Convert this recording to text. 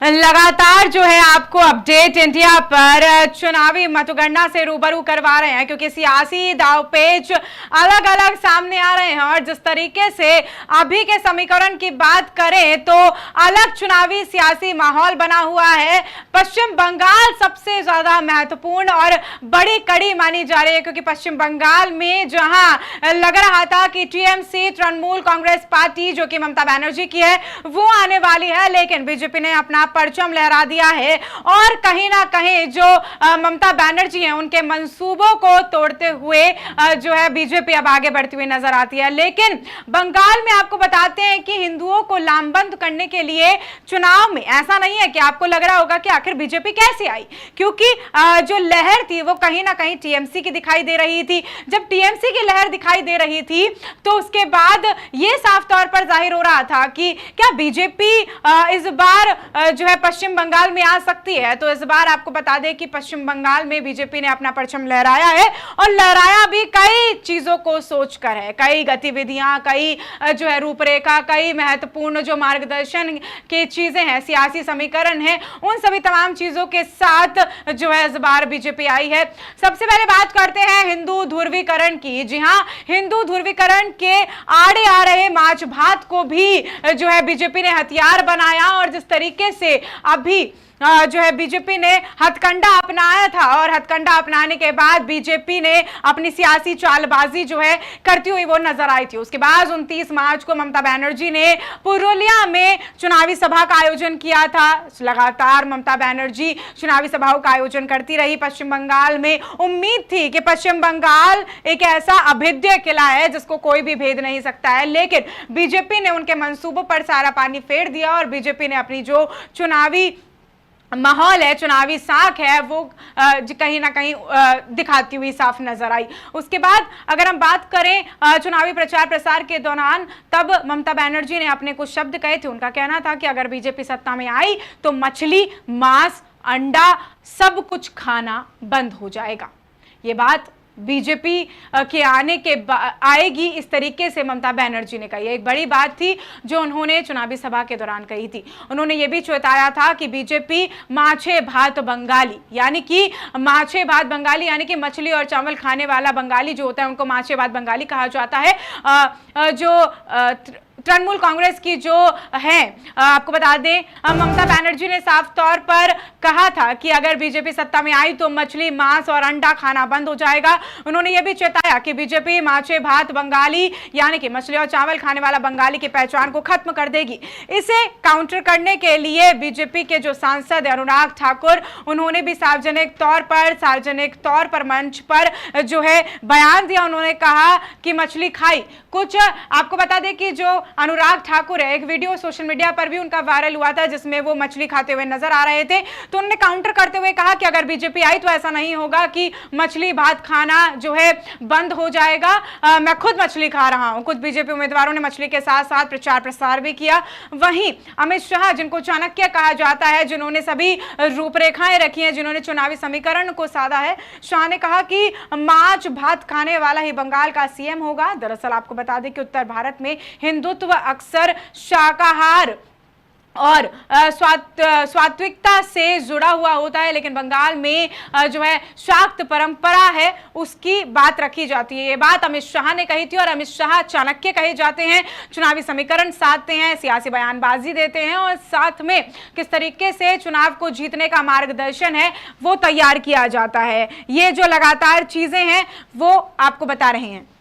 लगातार जो है आपको अपडेट इंडिया पर चुनावी मतगणना से रूबरू करवा रहे हैं, क्योंकि सियासी दांवपेच अलग अलग सामने आ रहे हैं। और जिस तरीके से अभी के समीकरण की बात करें तो अलग चुनावी सियासी माहौल बना हुआ है। पश्चिम बंगाल सबसे ज्यादा महत्वपूर्ण और बड़ी कड़ी मानी जा रही है, क्योंकि पश्चिम बंगाल में जहां लग रहा था कि टीएमसी तृणमूल कांग्रेस पार्टी जो कि ममता बनर्जी की है वो आने वाली है, लेकिन बीजेपी ने अपना परचम लहरा दिया है और कहीं ना कहीं जो ममता बनर्जी हैं उनके मंसूबों को तोड़ते हुए जो है बीजेपी अब आगे बढ़ती हुई नजर आती है। लेकिन बंगाल में आपको बताते हैं कि हिंदुओं को लामबंद करने के लिए चुनाव में ऐसा नहीं है कि आपको लग रहा होगा कि आखिर बीजेपी कैसे आई, क्योंकि जो लहर थी वो कहीं ना कहीं टीएमसी की दिखाई दे रही थी। जब टीएमसी की लहर दिखाई दे रही थी तो उसके बाद यह साफ तौर पर जाहिर हो रहा था कि क्या बीजेपी इस बार जो है पश्चिम बंगाल में आ सकती है। तो इस बार आपको बता दें कि पश्चिम बंगाल में बीजेपी ने अपना परचम लहराया है और लहराया भी कई चीजों को सोचकर है। कई गतिविधियां, कई जो है रूपरेखा, कई महत्वपूर्ण जो मार्गदर्शन की चीजें हैं, सियासी समीकरण है, उन सभी तमाम चीजों के साथ जो है इस बार बीजेपी आई है। सबसे पहले बात करते हैं हिंदू ध्रुवीकरण की। जी हां, हिंदू ध्रुवीकरण के आड़े आ रहे माछ भात को भी जो है बीजेपी ने हथियार बनाया और जिस तरीके से अभी जो है बीजेपी ने हथकंडा अपनाया था और हथकंडा अपनाने के बाद बीजेपी ने अपनी सियासी चालबाजी जो है करती हुई वो नजर आई थी। उसके बाद 29 मार्च को ममता बनर्जी ने पुरुलिया में चुनावी सभा का आयोजन किया था। लगातार ममता बनर्जी चुनावी सभाओं का आयोजन करती रही पश्चिम बंगाल में। उम्मीद थी कि पश्चिम बंगाल एक ऐसा अभेद्य किला है जिसको कोई भी भेद नहीं सकता है, लेकिन बीजेपी ने उनके मंसूबों पर सारा पानी फेर दिया और बीजेपी ने अपनी जो चुनावी माहौल है, चुनावी साख है, वो कहीं ना कहीं दिखाती हुई साफ नजर आई। उसके बाद अगर हम बात करें चुनावी प्रचार प्रसार के दौरान, तब ममता बनर्जी ने अपने कुछ शब्द कहे थे। उनका कहना था कि अगर बीजेपी सत्ता में आई तो मछली, मांस, अंडा सब कुछ खाना बंद हो जाएगा। ये बात बीजेपी के आने के आएगी, इस तरीके से ममता बनर्जी ने कही। एक बड़ी बात थी जो उन्होंने चुनावी सभा के दौरान कही थी। उन्होंने ये भी चेताया था कि बीजेपी माछे भात बंगाली, यानी कि माछे भात बंगाली यानी कि मछली और चावल खाने वाला बंगाली जो होता है उनको माछे भात बंगाली कहा जाता है। जो तृणमूल कांग्रेस की जो है, आपको बता दें ममता बनर्जी ने साफ तौर पर कहा था कि अगर बीजेपी सत्ता में आई तो मछली, मांस और अंडा खाना बंद हो जाएगा। उन्होंने यह भी चेताया कि बीजेपी माछे भात बंगाली यानी कि मछली और चावल खाने वाला बंगाली की पहचान को खत्म कर देगी। इसे काउंटर करने के लिए बीजेपी के जो सांसद अनुराग ठाकुर, उन्होंने भी सार्वजनिक तौर पर मंच पर जो है बयान दिया। उन्होंने कहा कि मछली खाई। कुछ आपको बता दें कि जो अनुराग ठाकुर है, एक वीडियो सोशल मीडिया पर भी उनका वायरल हुआ था जिसमें वो मछली खाते हुए नजर आ रहे थे। तो उन्होंने काउंटर करते हुए कहा कि अगर बीजेपी आई तो ऐसा नहीं होगा कि मछली भात खाना जो है बंद हो जाएगा। मैं खुद मछली खा रहा हूं। कुछ बीजेपी उम्मीदवारों ने मछली के साथ साथ प्रचार प्रसार भी किया। वहीं अमित शाह, जिनको चाणक्य कहा जाता है, जिन्होंने सभी रूपरेखाएं रखी हैं, जिन्होंने चुनावी समीकरण को साधा है, शाह ने कहा कि माछ भात खाने वाला ही बंगाल का सीएम होगा। दरअसल आपको बता दें कि उत्तर भारत में हिंदुत्व अक्सर शाकाहार और स्वात्विकता से जुड़ा हुआ होता है, लेकिन बंगाल में जो है शाक्त परंपरा है उसकी बात रखी जाती है। ये बात अमित शाह ने कही थी और अमित शाह चाणक्य कहे जाते हैं। चुनावी समीकरण साधते हैं, सियासी बयानबाजी देते हैं और साथ में किस तरीके से चुनाव को जीतने का मार्गदर्शन है वो तैयार किया जाता है। ये जो लगातार चीजें हैं वो आपको बता रहे हैं।